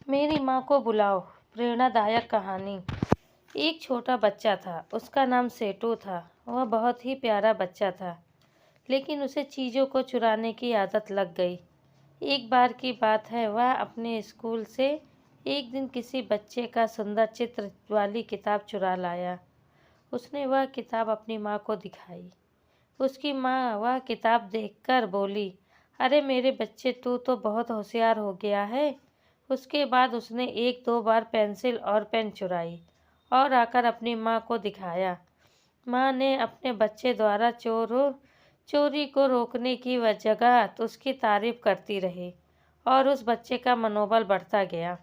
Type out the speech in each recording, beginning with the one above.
मेरी माँ को बुलाओ। प्रेरणादायक कहानी। एक छोटा बच्चा था, उसका नाम सेठू था। वह बहुत ही प्यारा बच्चा था, लेकिन उसे चीज़ों को चुराने की आदत लग गई। एक बार की बात है, वह अपने स्कूल से एक दिन किसी बच्चे का सुंदर चित्र वाली किताब चुरा लाया। उसने वह किताब अपनी माँ को दिखाई। उसकी माँ वह किताब देखकर बोली, अरे मेरे बच्चे, तू तो बहुत होशियार हो गया है। उसके बाद उसने एक दो बार पेंसिल और पेन चुराई और आकर अपनी माँ को दिखाया। माँ ने अपने बच्चे द्वारा चोरी को रोकने की जगह तो उसकी तारीफ करती रही और उस बच्चे का मनोबल बढ़ता गया।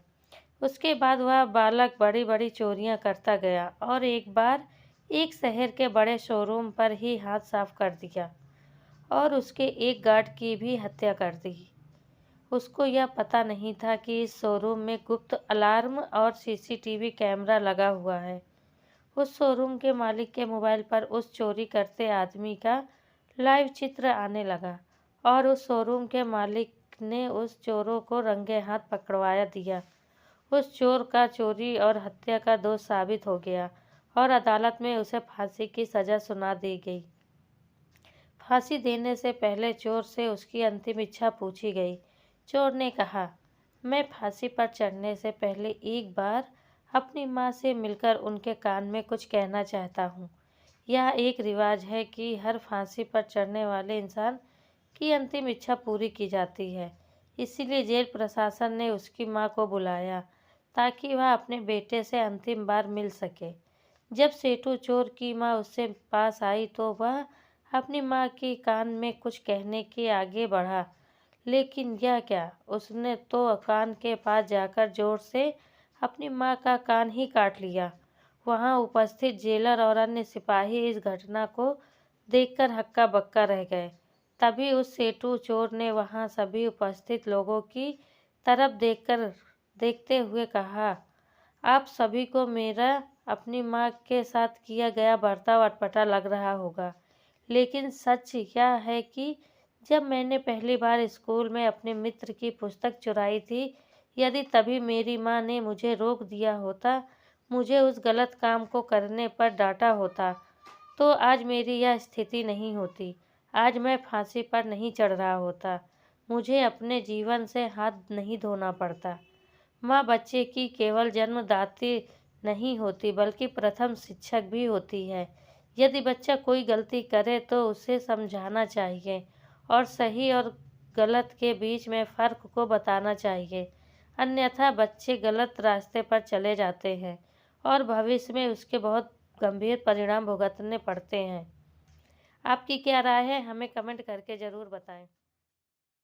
उसके बाद वह बालक बड़ी बड़ी चोरियां करता गया और एक बार एक शहर के बड़े शोरूम पर ही हाथ साफ कर दिया और उसके एक गार्ड की भी हत्या कर दी। उसको यह पता नहीं था कि इस शोरूम में गुप्त अलार्म और सीसीटीवी कैमरा लगा हुआ है। उस शोरूम के मालिक के मोबाइल पर उस चोरी करते आदमी का लाइव चित्र आने लगा और उस शोरूम के मालिक ने उस चोरों को रंगे हाथ पकड़वा दिया। उस चोर का चोरी और हत्या का दोष साबित हो गया और अदालत में उसे फांसी की सजा सुना दी गई। फांसी देने से पहले चोर से उसकी अंतिम इच्छा पूछी गई। चोर ने कहा, मैं फांसी पर चढ़ने से पहले एक बार अपनी माँ से मिलकर उनके कान में कुछ कहना चाहता हूँ। यह एक रिवाज है कि हर फांसी पर चढ़ने वाले इंसान की अंतिम इच्छा पूरी की जाती है। इसीलिए जेल प्रशासन ने उसकी माँ को बुलाया ताकि वह अपने बेटे से अंतिम बार मिल सके। जब सेठू चोर की माँ उससे पास आई तो वह अपनी माँ के कान में कुछ कहने के आगे बढ़ा, लेकिन यह क्या, उसने तो कान के पास जाकर जोर से अपनी माँ का कान ही काट लिया। वहाँ उपस्थित जेलर और अन्य सिपाही इस घटना को देखकर हक्का बक्का रह गए। तभी उस सेठू चोर ने वहाँ सभी उपस्थित लोगों की तरफ देखते हुए कहा, आप सभी को मेरा अपनी माँ के साथ किया गया बर्ताव अटपटा लग रहा होगा, लेकिन सच यह है कि जब मैंने पहली बार स्कूल में अपने मित्र की पुस्तक चुराई थी, यदि तभी मेरी माँ ने मुझे रोक दिया होता, मुझे उस गलत काम को करने पर डांटा होता, तो आज मेरी यह स्थिति नहीं होती। आज मैं फांसी पर नहीं चढ़ रहा होता। मुझे अपने जीवन से हाथ नहीं धोना पड़ता। माँ बच्चे की केवल जन्मदात्री नहीं होती, बल्कि प्रथम शिक्षक भी होती है। यदि बच्चा कोई गलती करे तो उसे समझाना चाहिए और सही और गलत के बीच में फ़र्क को बताना चाहिए। अन्यथा बच्चे गलत रास्ते पर चले जाते हैं और भविष्य में उसके बहुत गंभीर परिणाम भुगतने पड़ते हैं। आपकी क्या राय है? हमें कमेंट करके ज़रूर बताएं।